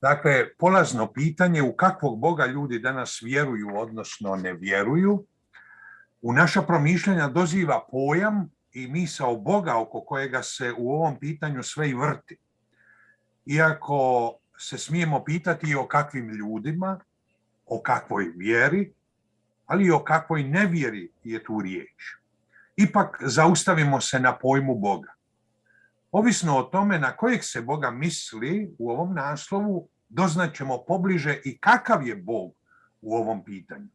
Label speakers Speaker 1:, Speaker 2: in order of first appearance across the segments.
Speaker 1: Dakle, polazno pitanje u kakvog Boga ljudi danas vjeruju, odnosno ne vjeruju, u naša promišljanja doziva pojam i misao Boga oko kojega se u ovom pitanju sve i vrti. Iako se smijemo pitati i o kakvim ljudima, o kakvoj vjeri, ali i o kakvoj nevjeri je tu riječ. Ipak zaustavimo se na pojmu Boga. Ovisno o tome na kojeg se Boga misli u ovom naslovu, doznaćemo pobliže i kakav je Bog u ovom pitanju.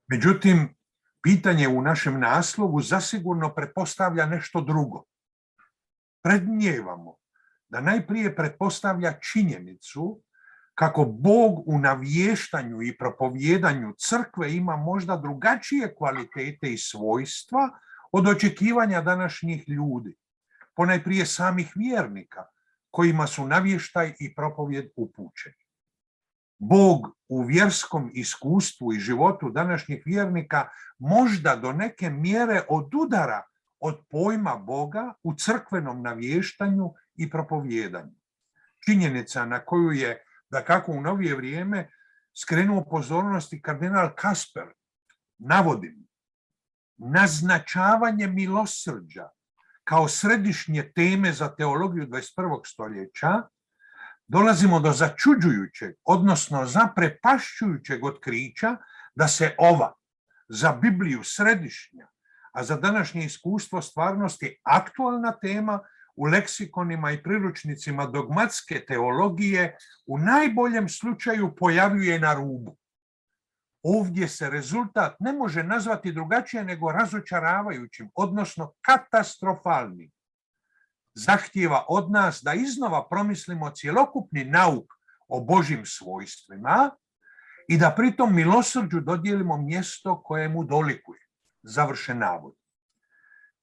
Speaker 1: Međutim, pitanje u našem naslovu zasigurno pretpostavlja nešto drugo. Predmnijevamo da najprije pretpostavlja činjenicu kako Bog u navještanju i propovjedanju crkve ima možda drugačije kvalitete i svojstva od očekivanja današnjih ljudi, ponajprije samih vjernika, kojima su navještaj i propovjed upućeni. Bog u vjerskom iskustvu i životu današnjih vjernika možda do neke mjere odudara od pojma Boga u crkvenom navještanju i propovjedanju. Činjenica na koju je, dakako u novije vrijeme, skrenuo pozornost i kardinal Kasper, navodim, naznačavanje milosrđa kao središnje teme za teologiju 21. stoljeća, dolazimo do začuđujućeg, odnosno zaprepašćujućeg otkrića da se ova, za Bibliju središnja, a za današnje iskustvo stvarnosti aktualna tema u leksikonima i priručnicima dogmatske teologije u najboljem slučaju pojavljuje na rubu. Ovdje se rezultat ne može nazvati drugačije nego razočaravajućim, odnosno katastrofalnim. Zahtijeva od nas da iznova promislimo cjelokupni nauk o Božjim svojstvima i da pritom milosrđu dodijelimo mjesto koje mu dolikuje. Završen navod.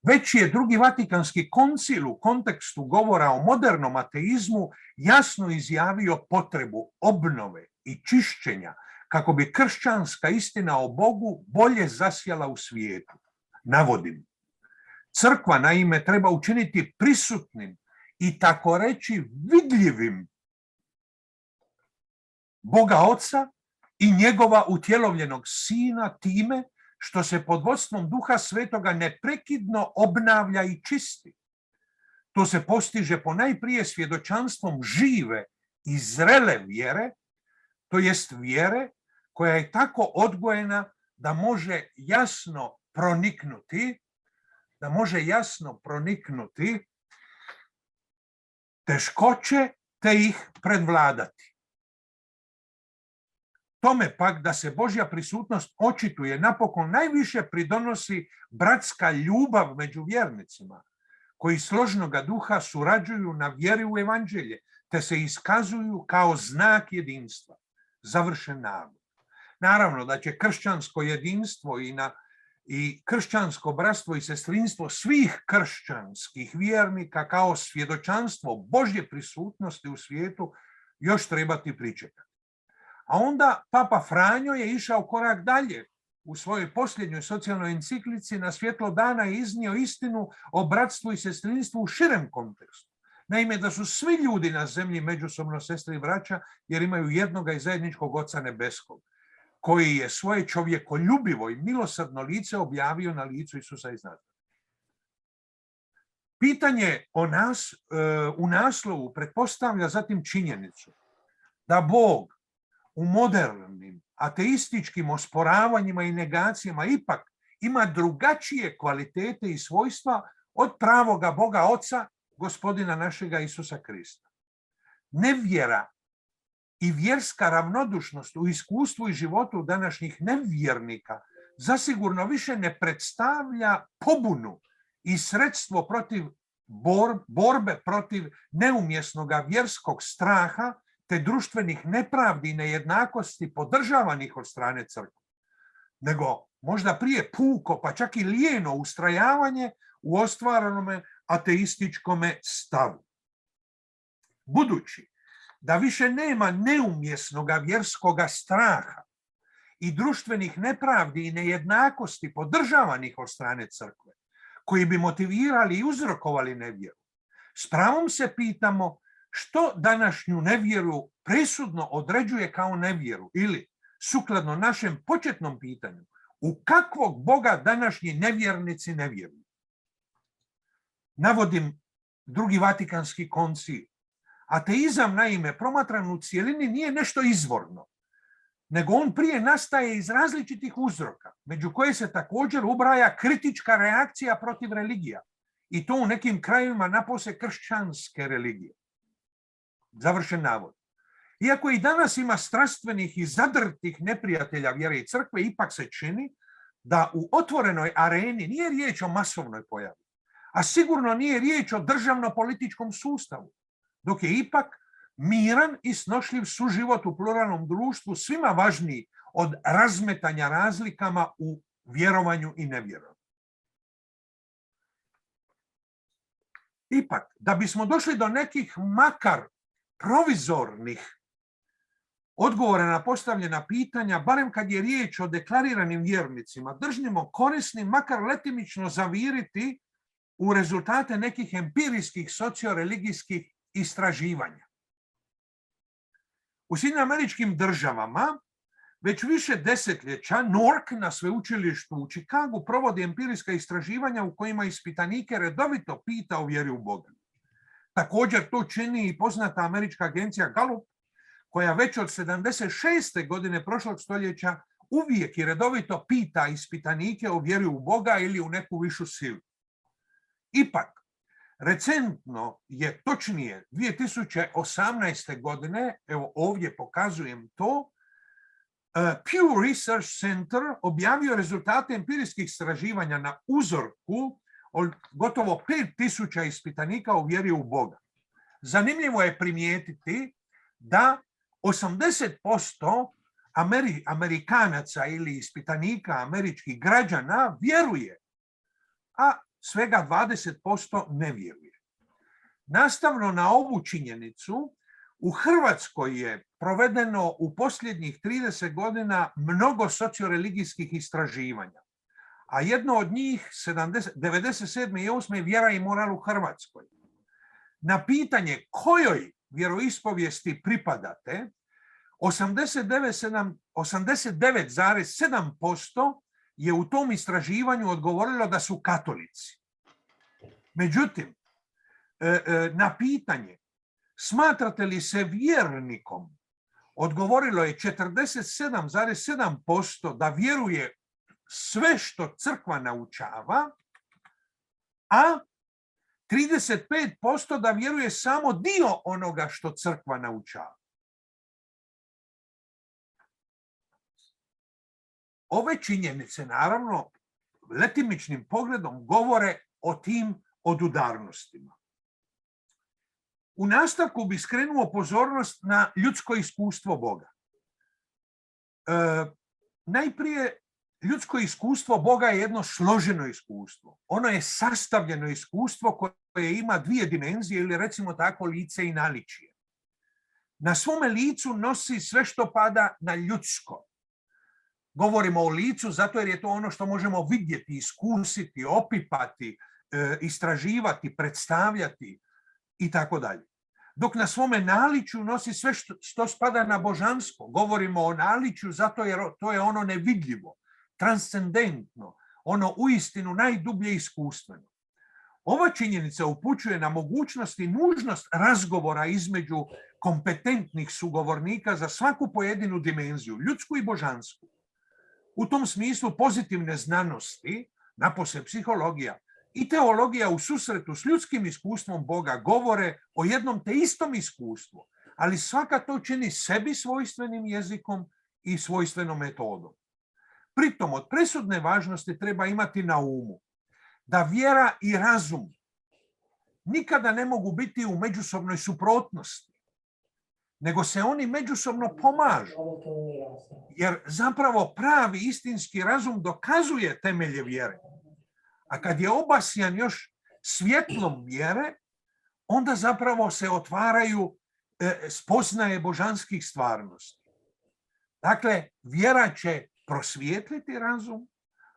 Speaker 1: Već je Drugi Vatikanski koncil u kontekstu govora o modernom ateizmu jasno izjavio potrebu obnove i čišćenja kako bi kršćanska istina o Bogu bolje zasjala u svijetu. Navodim. Crkva, naime, treba učiniti prisutnim i tako reći vidljivim Boga Oca i njegova utjelovljenog Sina time što se pod vodstvom Duha Svetoga neprekidno obnavlja i čisti. To se postiže ponajprije svjedočanstvom žive i zrele vjere, to jest vjere koja je tako odgojena da može jasno proniknuti teškoće te ih predvladati. Tome pak da se Božja prisutnost očituje napokon najviše pridonosi bratska ljubav među vjernicima, koji složnoga duha surađuju na vjeri u evanđelje, te se iskazuju kao znak jedinstva. Završen navod. Naravno da će kršćansko jedinstvo i kršćansko bratstvo i sestrinstvo svih kršćanskih vjernika kao svjedočanstvo Božje prisutnosti u svijetu još trebati pričekati. A onda Papa Franjo je išao korak dalje. U svojoj posljednjoj socijalnoj enciklici Na svjetlo dana je iznio istinu o bratstvu i sestrinstvu u širem kontekstu. Naime, da su svi ljudi na zemlji međusobno sestre i braća jer imaju jednoga i zajedničkog Oca nebeskog, koji je svoje čovjekoljubivo i milosrdno lice objavio na licu Isusa iz Nazareta. Pitanje u naslovu pretpostavlja zatim činjenicu da Bog u modernim ateističkim osporavanjima i negacijama ipak ima drugačije kvalitete i svojstva od pravoga Boga Oca, Gospodina našega Isusa Krista. Nevjera i vjerska ravnodušnost u iskustvu i životu današnjih nevjernika zasigurno više ne predstavlja pobunu i sredstvo protiv borbe protiv neumjesnoga vjerskog straha te društvenih nepravdi i nejednakosti podržavanih od strane crkve, nego možda prije puko, pa čak i lijeno ustrajavanje u ostvarenome ateističkome stavu. Budući da više nema neumjesnoga vjerskoga straha i društvenih nepravdi i nejednakosti podržavanih od strane crkve, koji bi motivirali i uzrokovali nevjeru, s pravom se pitamo što današnju nevjeru presudno određuje kao nevjeru ili, sukladno našem početnom pitanju, u kakvog Boga današnji nevjernici ne vjeruju. Navodim Drugi Vatikanski koncil. Ateizam, naime, promatran u cijelini nije nešto izvorno, nego on prije nastaje iz različitih uzroka, među koje se također ubraja kritička reakcija protiv religija, i to u nekim krajevima napose kršćanske religije. Završen navod. Iako i danas ima strastvenih i zadrtih neprijatelja vjere i crkve, ipak se čini da u otvorenoj areni nije riječ o masovnoj pojavi, a sigurno nije riječ o državno-političkom sustavu, dok je ipak miran i snošljiv suživot u pluralnom društvu svima važniji od razmetanja razlikama u vjerovanju i nevjerovanju. Ipak, da bismo došli do nekih makar provizornih odgovora na postavljena pitanja, barem kad je riječ o deklariranim vjernicima, držimo korisnim makar letimično zaviriti u rezultate nekih empirijskih socioreligijskih istraživanja. U Sjedinjenim Američkim Državama već više desetljeća NORC na sveučilištu u Čikagu provodi empirijska istraživanja u kojima ispitanike redovito pita o vjeri u Boga. Također to čini i poznata američka agencija Gallup, koja već od 76. godine prošlog stoljeća uvijek i redovito pita ispitanike o vjeri u Boga ili u neku višu silu. Ipak, recentno je, točnije 2018. godine, evo ovdje pokazujem to, Pew Research Center objavio rezultate empirijskih istraživanja na uzorku od gotovo 5000 ispitanika o vjeri u Boga. Zanimljivo je primijetiti da 80% Amerikanaca ili ispitanika američkih građana vjeruje, a svega 20% ne vjeruje. Nastavno na ovu činjenicu, u Hrvatskoj je provedeno u posljednjih 30 godina mnogo socioreligijskih istraživanja, a jedno od njih 97. i 8. vjera i moral u Hrvatskoj. Na pitanje kojoj vjeroispovijesti pripadate, 89,7% je u tom istraživanju odgovorilo da su katolici. Međutim, na pitanje smatrate li se vjernikom, odgovorilo je 47,7% da vjeruje sve što crkva naučava, a 35% da vjeruje samo dio onoga što crkva naučava. Ove činjenice, naravno, letimičnim pogledom govore o tim odudarnostima. U nastavku bi skrenuo pozornost na ljudsko iskustvo Boga. Najprije, ljudsko iskustvo Boga je jedno složeno iskustvo. Ono je sastavljeno iskustvo koje ima dvije dimenzije ili recimo tako lice i naličje. Na svome licu nosi sve što pada na ljudsko. Govorimo o licu zato jer je to ono što možemo vidjeti, iskusiti, opipati, istraživati, predstavljati i tako dalje. Dok na svome naličju nosi sve što spada na božansko. Govorimo o naličju zato jer to je ono nevidljivo, transcendentno, ono uistinu najdublje iskustveno. Ova činjenica upućuje na mogućnost i nužnost razgovora između kompetentnih sugovornika za svaku pojedinu dimenziju, ljudsku i božansku. U tom smislu pozitivne znanosti, napose psihologija i teologija u susretu s ljudskim iskustvom Boga govore o jednom te istom iskustvu, ali svaka to čini sebi svojstvenim jezikom i svojstvenom metodom. Pritom od presudne važnosti treba imati na umu da vjera i razum nikada ne mogu biti u međusobnoj suprotnosti, nego se oni međusobno pomažu. Jer zapravo pravi istinski razum dokazuje temelje vjere. A kad je obasjan još svjetlom vjere, onda zapravo se otvaraju spoznaje božanskih stvarnosti. Dakle, vjera će prosvijetliti razum,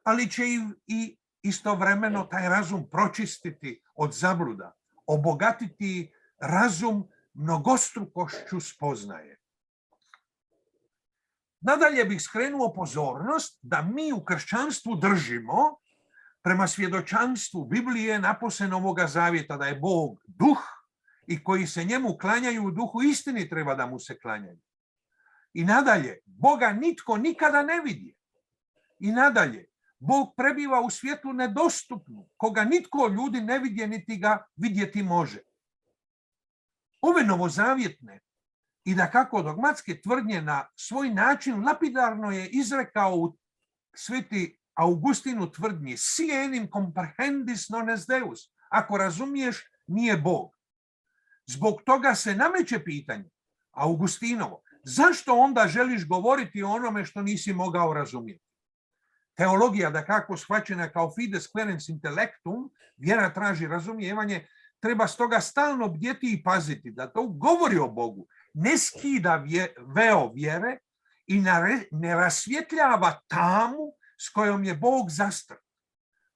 Speaker 1: ali će i istovremeno taj razum pročistiti od zabluda, obogatiti razum mnogostrukošću spoznaje. Nadalje bih skrenuo pozornost da mi u kršćanstvu držimo, prema svjedočanstvu Biblije napose Novoga Zavjeta, da je Bog duh i koji se njemu klanjaju u duhu istini treba da mu se klanjaju. I nadalje, Boga nitko nikada ne vidi. I nadalje, Bog prebiva u svijetu nedostupnu, koga nitko od ljudi ne vidje niti ga vidjeti može. Ove novozavjetne i dakako dogmatske tvrdnje na svoj način lapidarno je izrekao u sveti Augustin u tvrdnji si enim comprehendis non est Deus. Ako razumiješ, nije Bog. Zbog toga se nameće pitanje, Augustinovo, zašto onda želiš govoriti o onome što nisi mogao razumjeti? Teologija, dakako shvaćena kao fides querens intellectum, vjera traži razumijevanje, treba stoga stalno bdjeti i paziti da to govori o Bogu, ne skida veo vjere i ne rasvjetljava tamu s kojom je Bog zastrt.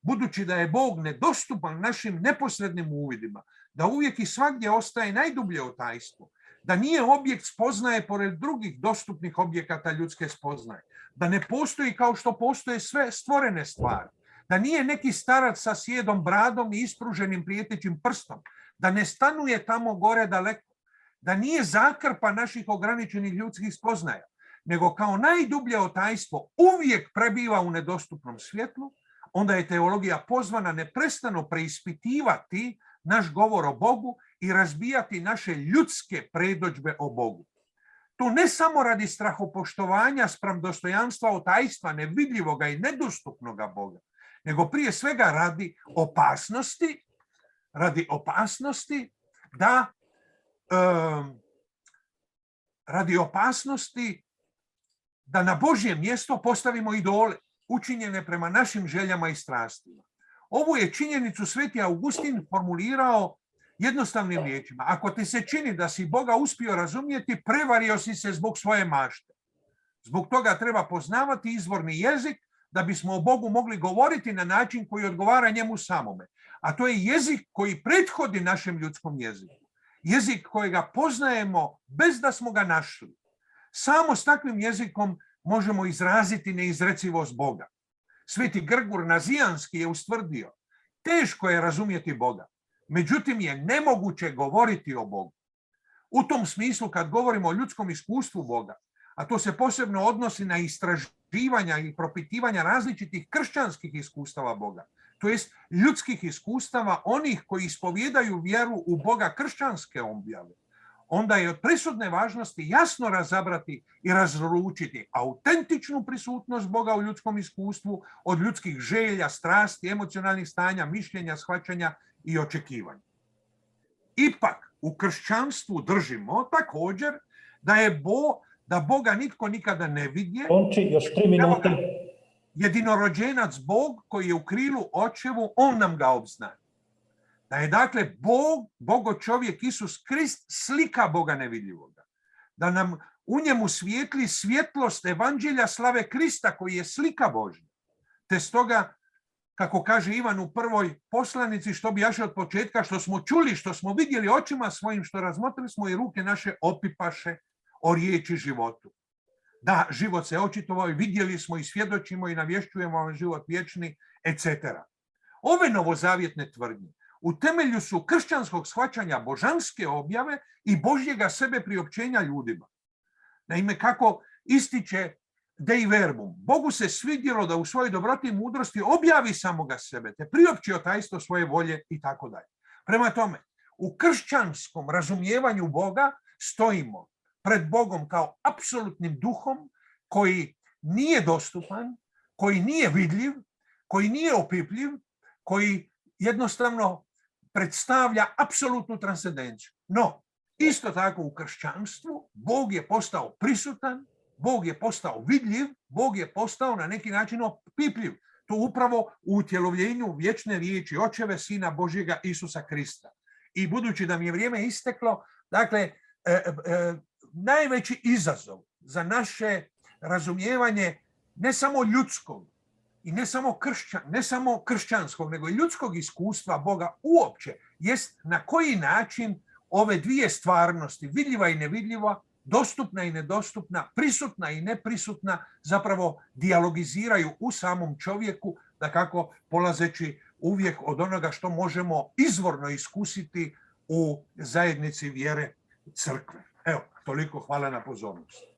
Speaker 1: Budući da je Bog nedostupan našim neposrednim uvidima, da uvijek i svagdje ostaje najdublje u tajstvu, da nije objekt spoznaje pored drugih dostupnih objekata ljudske spoznaje, da ne postoji kao što postoje sve stvorene stvari, da nije neki starac sa sjedom bradom i ispruženim prijetećim prstom, da ne stanuje tamo gore daleko, da nije zakrpa naših ograničenih ljudskih spoznaja, nego kao najdublje otajstvo uvijek prebiva u nedostupnom svjetlu, onda je teologija pozvana neprestano preispitivati naš govor o Bogu i razbijati naše ljudske predodžbe o Bogu. To ne samo radi strahopoštovanja spram dostojanstva otajstva nevidljivoga i nedostupnoga Boga, nego prije svega radi opasnosti da na Božje mjesto postavimo idole, učinjene prema našim željama i strastima. Ovu je činjenicu sveti Augustin formulirao jednostavnim riječima. Ako ti se čini da si Boga uspio razumjeti, prevario si se zbog svoje mašte. Zbog toga treba poznavati izvorni jezik da bismo o Bogu mogli govoriti na način koji odgovara njemu samome. A to je jezik koji prethodi našem ljudskom jeziku. Jezik kojega poznajemo bez da smo ga našli. Samo s takvim jezikom možemo izraziti neizrecivost Boga. Sveti Grgur Nazijanski je ustvrdio, teško je razumjeti Boga, međutim je nemoguće govoriti o Bogu. U tom smislu, kad govorimo o ljudskom iskustvu Boga, a to se posebno odnosi na istraživanja i propitivanja različitih kršćanskih iskustava Boga, to jest ljudskih iskustava onih koji ispovijedaju vjeru u Boga kršćanske objave, onda je od presudne važnosti jasno razabrati i razlučiti autentičnu prisutnost Boga u ljudskom iskustvu od ljudskih želja, strasti, emocionalnih stanja, mišljenja, shvaćanja i očekivanja. Ipak, u kršćanstvu držimo također da Boga nitko nikada ne vidje.
Speaker 2: Još 3 minute.
Speaker 1: Jedinorođenac Bog koji je u krilu očevu, on nam ga obznani. Da je dakle Bogo čovjek Isus Krist slika Boga nevidljivoga. Da nam u njemu svijetli svjetlost evanđelja slave Krista koji je slika Božja. Te stoga, kako kaže Ivan u prvoj poslanici, što bi jaše od početka, što smo čuli, što smo vidjeli očima svojim, što razmotrili smo i ruke naše opipaše o riječi životu. Da, život se očitovao i vidjeli smo i svjedočimo i navješćujemo vam život vječni, etc. Ove novozavjetne tvrdnje u temelju su kršćanskog shvaćanja božanske objave i Božjega sebe priopćenja ljudima. Naime, kako ističe Dei Verbum, Bogu se svidjelo da u svojoj dobroti i mudrosti objavi samoga sebe, te priopći tajstvo svoje volje i tako dalje. Prema tome, u kršćanskom razumijevanju Boga stojimo pred Bogom kao apsolutnim duhom koji nije dostupan, koji nije vidljiv, koji nije opipljiv, koji jednostavno predstavlja apsolutnu transcendenciju. No, isto tako u kršćanstvu Bog je postao prisutan, Bog je postao vidljiv, Bog je postao na neki način opipljiv. To upravo u utjelovljenju vječne riječi Očeve, Sina Božjega Isusa Krista. I budući da mi je vrijeme isteklo, dakle, najveći izazov za naše razumijevanje ne samo ljudskog i ne samo kršćanskog, nego i ljudskog iskustva Boga uopće jest na koji način ove dvije stvarnosti, vidljiva i nevidljiva, dostupna i nedostupna, prisutna i neprisutna, zapravo dijalogiziraju u samom čovjeku, dakako polazeći uvijek od onoga što možemo izvorno iskusiti u zajednici vjere crkve. Evo, toliko, hvala na pozornost.